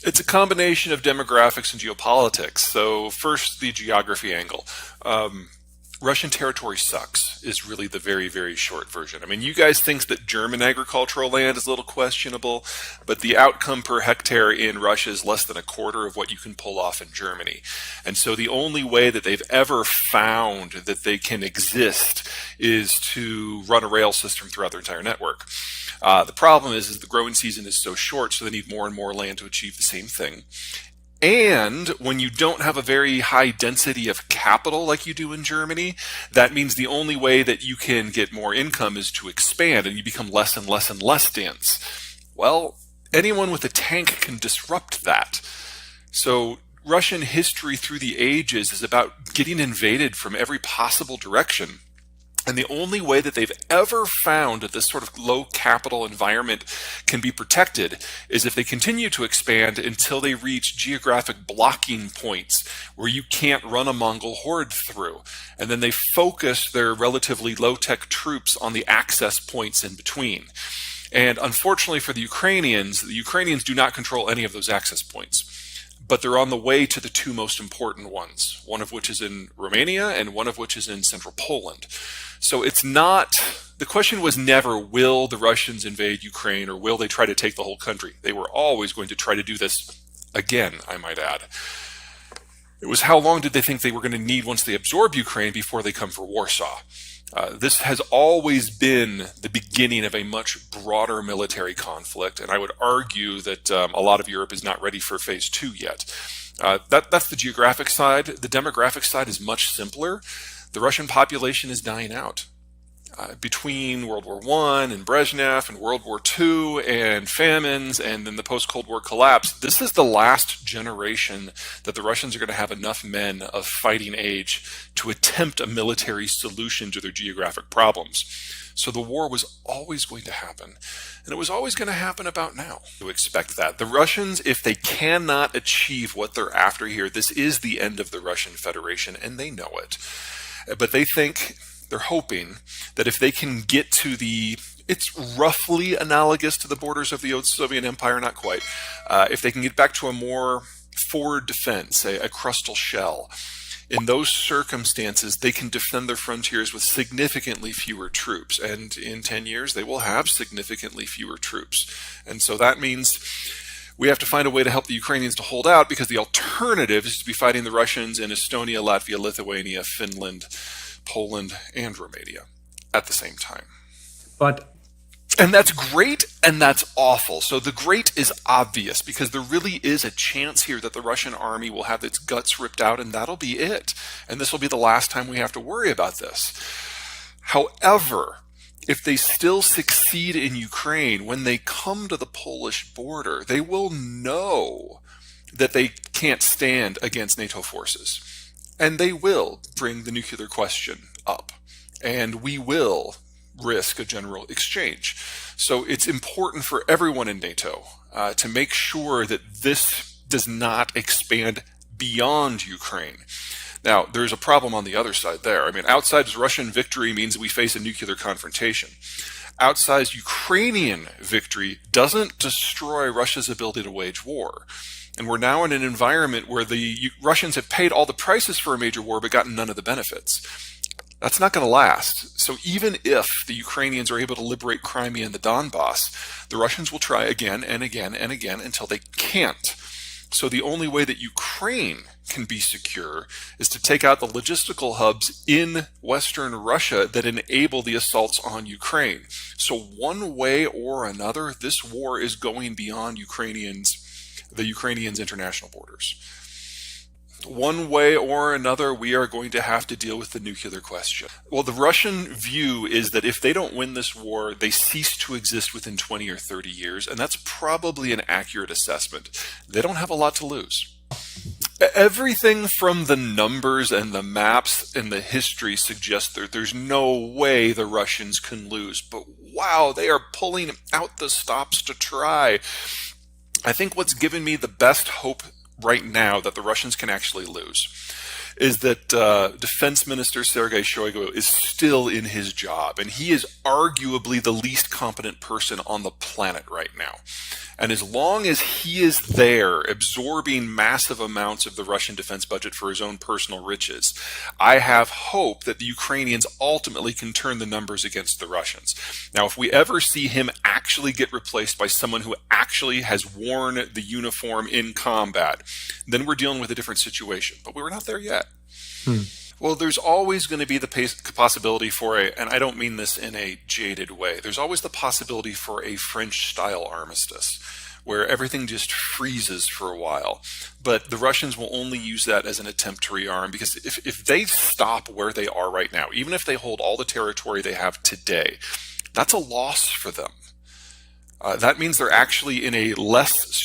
It's a combination of demographics and geopolitics. So first, the geography angle. Russian territory sucks is really the very, very short version. I mean, you guys think that German agricultural land is a little questionable, but the outcome per hectare in Russia is less than a quarter of what you can pull off in Germany. And so the only way that they've ever found that they can exist is to run a rail system throughout their entire network. The problem is the growing season is so short, so they need more and more land to achieve the same thing. And when you don't have a very high density of capital like you do in Germany, that means the only way that you can get more income is to expand, and you become less and less and less dense. Well, anyone with a tank can disrupt that. So Russian history through the ages is about getting invaded from every possible direction. And the only way that they've ever found that this sort of low capital environment can be protected is if they continue to expand until they reach geographic blocking points where you can't run a Mongol horde through. And then they focus their relatively low-tech troops on the access points in between. And unfortunately for the Ukrainians do not control any of those access points. But they're on the way to the two most important ones, one of which is in Romania and one of which is in central Poland. So it's not, the question was never, will the Russians invade Ukraine or will they try to take the whole country? They were always going to try to do this again, I might add. It was how long did they think they were going to need once they absorb Ukraine before they come for Warsaw? This has always been the beginning of a much broader military conflict, and I would argue that a lot of Europe is not ready for phase 2 yet. That's the geographic side. The demographic side is much simpler. The Russian population is dying out. Between World War I and Brezhnev and World War II and famines and then the post-Cold War collapse, this is the last generation that the Russians are going to have enough men of fighting age to attempt a military solution to their geographic problems. So the war was always going to happen, and it was always going to happen about now. To expect that. The Russians, if they cannot achieve what they're after here, this is the end of the Russian Federation, and they know it. But they think, they're hoping that if they can get to it's roughly analogous to the borders of the old Soviet Empire, not quite. If they can get back to a more forward defense, a crustal shell, in those circumstances, they can defend their frontiers with significantly fewer troops. And in 10 years, they will have significantly fewer troops. And so that means we have to find a way to help the Ukrainians to hold out, because the alternative is to be fighting the Russians in Estonia, Latvia, Lithuania, Finland, Poland, and Romania at the same time. And that's great and that's awful. So the great is obvious, because there really is a chance here that the Russian army will have its guts ripped out, and that'll be it. And this will be the last time we have to worry about this. However, if they still succeed in Ukraine, when they come to the Polish border, they will know that they can't stand against NATO forces. And they will bring the nuclear question up. And we will risk a general exchange. So it's important for everyone in NATO to make sure that this does not expand beyond Ukraine. Now, there's a problem on the other side there. I mean, outside Russian victory means we face a nuclear confrontation. Outsized Ukrainian victory doesn't destroy Russia's ability to wage war. And we're now in an environment where the Russians have paid all the prices for a major war but gotten none of the benefits. That's not going to last. So even if the Ukrainians are able to liberate Crimea and the Donbass, the Russians will try again and again and again until they can't. So the only way that Ukraine can be secure is to take out the logistical hubs in Western Russia that enable the assaults on Ukraine. So one way or another, this war is going beyond the Ukrainians' international borders. One way or another, we are going to have to deal with the nuclear question. Well, the Russian view is that if they don't win this war, they cease to exist within 20 or 30 years, and that's probably an accurate assessment. They don't have a lot to lose. Everything from the numbers and the maps and the history suggests that there's no way the Russians can lose. But wow, they are pulling out the stops to try. I think what's given me the best hope right now that the Russians can actually lose is that Defense Minister Sergei Shoigu is still in his job, and he is arguably the least competent person on the planet right now. And as long as he is there absorbing massive amounts of the Russian defense budget for his own personal riches, I have hope that the Ukrainians ultimately can turn the numbers against the Russians. Now, if we ever see him actually get replaced by someone who actually has worn the uniform in combat, then we're dealing with a different situation. But we're not there yet. Well, there's always going to be the possibility for and I don't mean this in a jaded way, there's always the possibility for a French-style armistice, where everything just freezes for a while. But the Russians will only use that as an attempt to rearm, because if they stop where they are right now, even if they hold all the territory they have today, that's a loss for them. That means they're actually in a less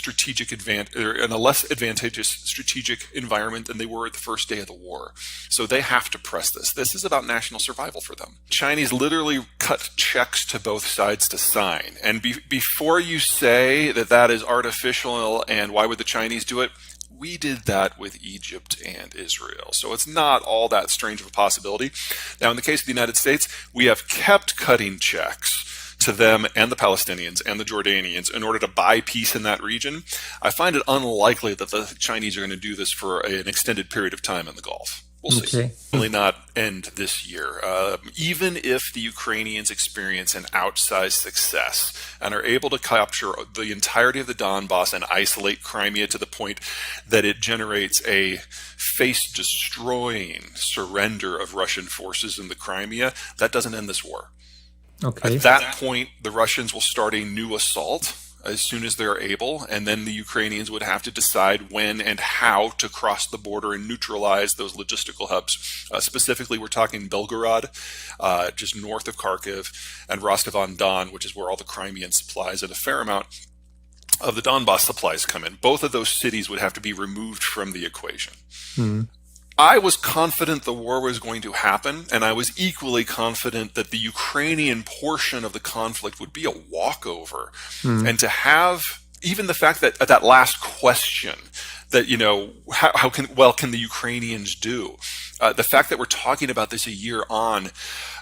advantageous strategic environment than they were at the first day of the war. So they have to press this. This is about national survival for them. Chinese literally cut checks to both sides to sign. And before you say that that is artificial and why would the Chinese do it, we did that with Egypt and Israel. So it's not all that strange of a possibility. Now, in the case of the United States, we have kept cutting checks to them and the Palestinians and the Jordanians in order to buy peace in that region. I find it unlikely that the Chinese are going to do this for an extended period of time in the Gulf. We'll see. Really not end this year. Even if the Ukrainians experience an outsized success and are able to capture the entirety of the Donbass and isolate Crimea to the point that it generates a face-destroying surrender of Russian forces in the Crimea, that doesn't end this war. At that point, the Russians will start a new assault as soon as they're able, and then the Ukrainians would have to decide when and how to cross the border and neutralize those logistical hubs. Specifically, we're talking Belgorod, just north of Kharkiv, and Rostov-on-Don, which is where all the Crimean supplies and a fair amount of the Donbass supplies come in. Both of those cities would have to be removed from the equation. I was confident the war was going to happen, and I was equally confident that the Ukrainian portion of the conflict would be a walkover. And to have even the fact that at that last question that, you know, how can the Ukrainians do? The fact that we're talking about this a year on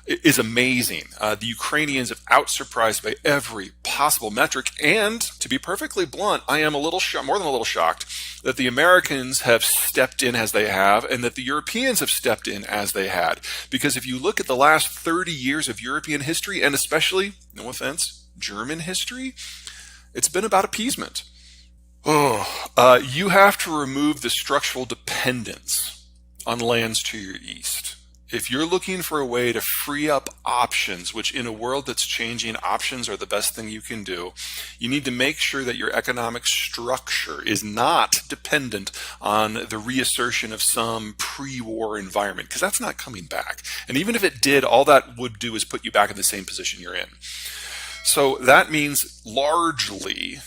is amazing. The Ukrainians have out-surprised by every possible metric, and to be perfectly blunt, I am more than a little shocked that the Americans have stepped in as they have, and that the Europeans have stepped in as they had. Because if you look at the last 30 years of European history, and especially, no offense, German history, it's been about appeasement. You have to remove the structural dependence on lands to your east. If you're looking for a way to free up options, which in a world that's changing, options are the best thing you can do, you need to make sure that your economic structure is not dependent on the reassertion of some pre-war environment, because that's not coming back. And even if it did, all that would do is put you back in the same position you're in. So that means largely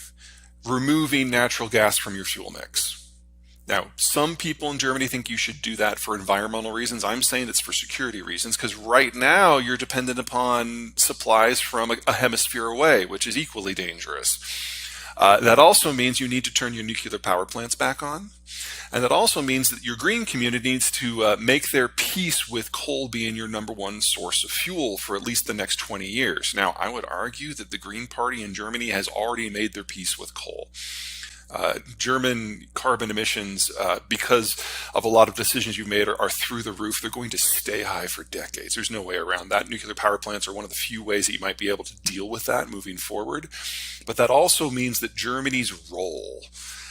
removing natural gas from your fuel mix. Now, some people in Germany think you should do that for environmental reasons. I'm saying it's for security reasons, because right now you're dependent upon supplies from a hemisphere away, which is equally dangerous. That also means you need to turn your nuclear power plants back on. And that also means that your green community needs to make their peace with coal being your number one source of fuel for at least the next 20 years. Now, I would argue that the Green Party in Germany has already made their peace with coal. German carbon emissions, because of a lot of decisions you've made, are through the roof. They're going to stay high for decades. There's no way around that. Nuclear power plants are one of the few ways that you might be able to deal with that moving forward. But that also means that Germany's role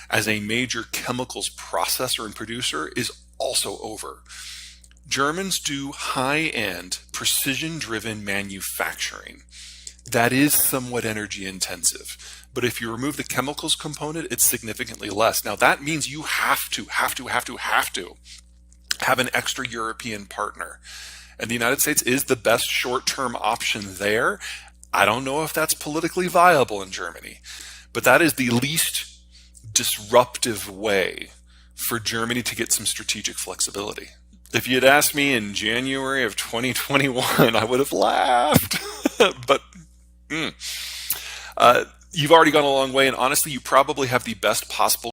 as a major chemicals processor and producer is also over. Germans do high-end, precision-driven manufacturing. That is somewhat energy intensive. But if you remove the chemicals component, it's significantly less. Now, that means you have to have an extra European partner. And the United States is the best short-term option there. I don't know if that's politically viable in Germany, but that is the least disruptive way for Germany to get some strategic flexibility. If you had asked me in January of 2021, I would have laughed. But you've already gone a long way, and honestly, you probably have the best possible